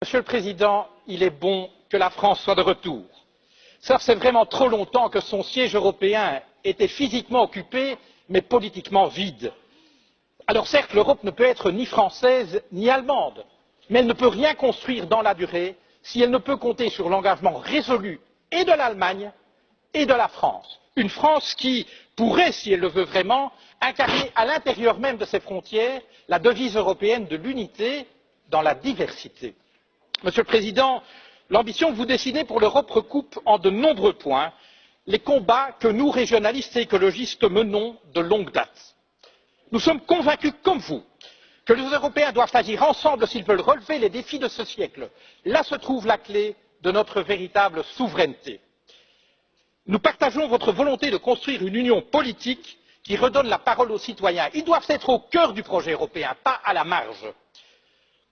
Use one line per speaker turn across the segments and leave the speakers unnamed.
Monsieur le Président, il est bon que la France soit de retour. Ça fait vraiment trop longtemps que son siège européen était physiquement occupé, mais politiquement vide. Alors certes, l'Europe ne peut être ni française ni allemande, mais elle ne peut rien construire dans la durée si elle ne peut compter sur l'engagement résolu et de l'Allemagne et de la France. Une France qui pourrait, si elle le veut vraiment, incarner à l'intérieur même de ses frontières la devise européenne de l'unité dans la diversité. Monsieur le Président, l'ambition que vous dessinez pour l'Europe recoupe en de nombreux points les combats que nous, régionalistes et écologistes, menons de longue date. Nous sommes convaincus, comme vous, que les Européens doivent agir ensemble s'ils veulent relever les défis de ce siècle. Là se trouve la clé de notre véritable souveraineté. Nous partageons votre volonté de construire une union politique qui redonne la parole aux citoyens. Ils doivent être au cœur du projet européen, pas à la marge.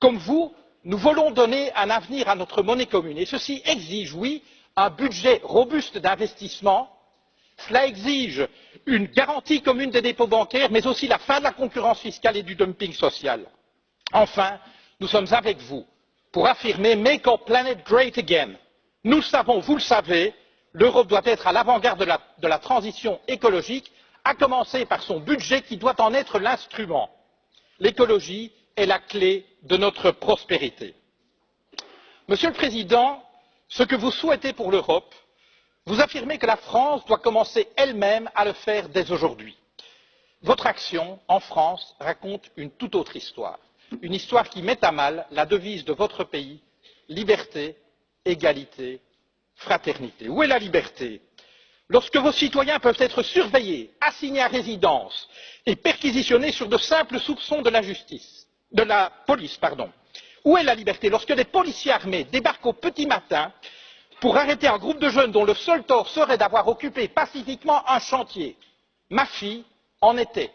Comme vous, nous voulons donner un avenir à notre monnaie commune et ceci exige, oui, un budget robuste d'investissement. Cela exige une garantie commune des dépôts bancaires, mais aussi la fin de la concurrence fiscale et du dumping social. Enfin, nous sommes avec vous pour affirmer Make our planet great again. Nous le savons, vous le savez, l'Europe doit être à l'avant-garde de la transition écologique, à commencer par son budget qui doit en être l'instrument. L'écologie est la clé de notre prospérité. Monsieur le Président, ce que vous souhaitez pour l'Europe, vous affirmez que la France doit commencer elle-même à le faire dès aujourd'hui. Votre action en France raconte une toute autre histoire, une histoire qui met à mal la devise de votre pays, liberté, égalité, fraternité. Où est la liberté? Lorsque vos citoyens peuvent être surveillés, assignés à résidence et perquisitionnés sur de simples soupçons de la police. Où est la liberté lorsque des policiers armés débarquent au petit matin pour arrêter un groupe de jeunes dont le seul tort serait d'avoir occupé pacifiquement un chantier? Ma fille en était.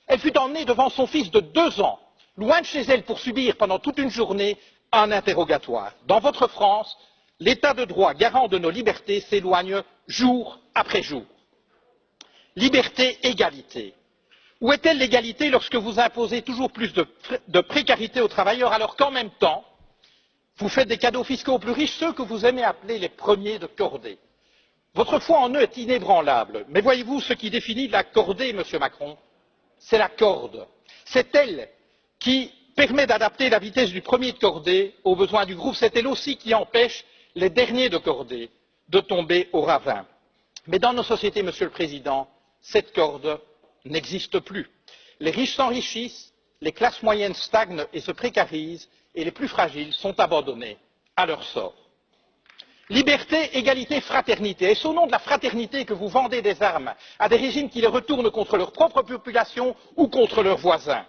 Elle fut emmenée devant son fils de 2 ans, loin de chez elle pour subir pendant toute une journée un interrogatoire. Dans votre France, l'état de droit garant de nos libertés s'éloigne jour après jour. Liberté, égalité. Où est-elle l'égalité lorsque vous imposez toujours plus de précarité aux travailleurs alors qu'en même temps, vous faites des cadeaux fiscaux aux plus riches, ceux que vous aimez appeler les premiers de cordée? Votre foi en eux est inébranlable, mais voyez-vous ce qui définit la cordée, Monsieur Macron? C'est la corde. C'est elle qui permet d'adapter la vitesse du premier de cordée aux besoins du groupe. C'est elle aussi qui empêche les derniers de cordée de tomber au ravin. Mais dans nos sociétés, Monsieur le Président, cette corde n'existe plus. Les riches s'enrichissent, les classes moyennes stagnent et se précarisent, et les plus fragiles sont abandonnés à leur sort. Liberté, égalité, fraternité. Est-ce au nom de la fraternité que vous vendez des armes à des régimes qui les retournent contre leur propre population ou contre leurs voisins?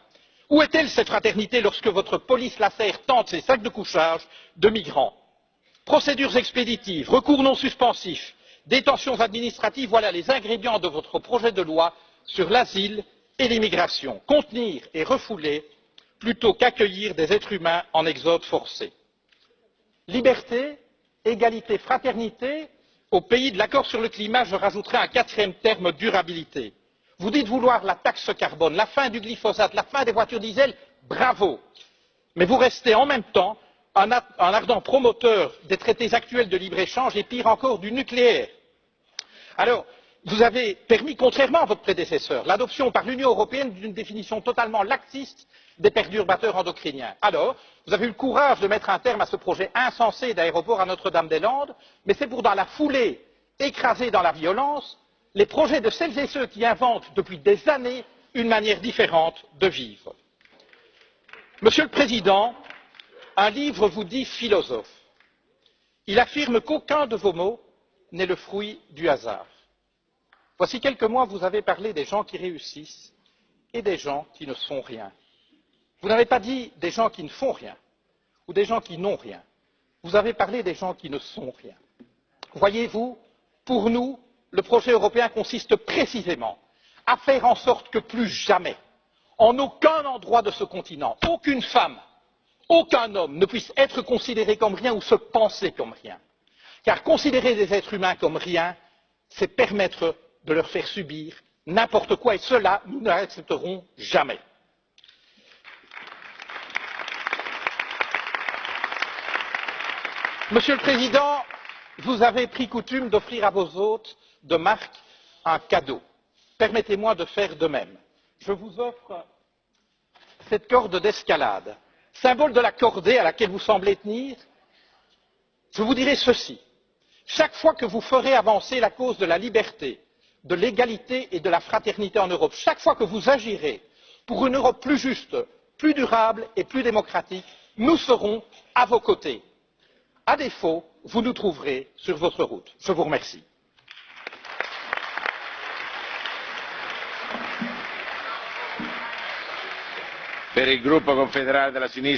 Où est-elle cette fraternité lorsque votre police lacère tente ses sacs de couchage de migrants? Procédures expéditives, recours non suspensifs, détentions administratives, voilà les ingrédients de votre projet de loi sur l'asile et l'immigration. Contenir et refouler plutôt qu'accueillir des êtres humains en exode forcé. Liberté, égalité, fraternité, au pays de l'accord sur le climat, je rajouterai un 4e terme, durabilité. Vous dites vouloir la taxe carbone, la fin du glyphosate, la fin des voitures diesel, bravo. Mais vous restez en même temps un ardent promoteur des traités actuels de libre-échange et pire encore du nucléaire. Alors, vous avez permis, contrairement à votre prédécesseur, l'adoption par l'Union européenne d'une définition totalement laxiste des perturbateurs endocriniens. Alors, vous avez eu le courage de mettre un terme à ce projet insensé d'aéroport à Notre-Dame-des-Landes, mais c'est pour, dans la foulée, écraser dans la violence les projets de celles et ceux qui inventent depuis des années une manière différente de vivre. Monsieur le Président, un livre vous dit philosophe. Il affirme qu'aucun de vos mots n'est le fruit du hasard. Voici quelques mois, vous avez parlé des gens qui réussissent et des gens qui ne sont rien. Vous n'avez pas dit des gens qui ne font rien ou des gens qui n'ont rien. Vous avez parlé des gens qui ne sont rien. Voyez-vous, pour nous, le projet européen consiste précisément à faire en sorte que plus jamais, en aucun endroit de ce continent, aucune femme, aucun homme ne puisse être considéré comme rien ou se penser comme rien. Car considérer des êtres humains comme rien, c'est permettre de leur faire subir n'importe quoi, et cela, nous ne l'accepterons jamais. Monsieur le Président, vous avez pris coutume d'offrir à vos hôtes de marque un cadeau. Permettez-moi de faire de même. Je vous offre cette corde d'escalade, symbole de la cordée à laquelle vous semblez tenir. Je vous dirai ceci. Chaque fois que vous ferez avancer la cause de la liberté, de l'égalité et de la fraternité en Europe, chaque fois que vous agirez pour une Europe plus juste, plus durable et plus démocratique, nous serons à vos côtés. À défaut, vous nous trouverez sur votre route. Je vous remercie.
Per il gruppo confederale della sinistra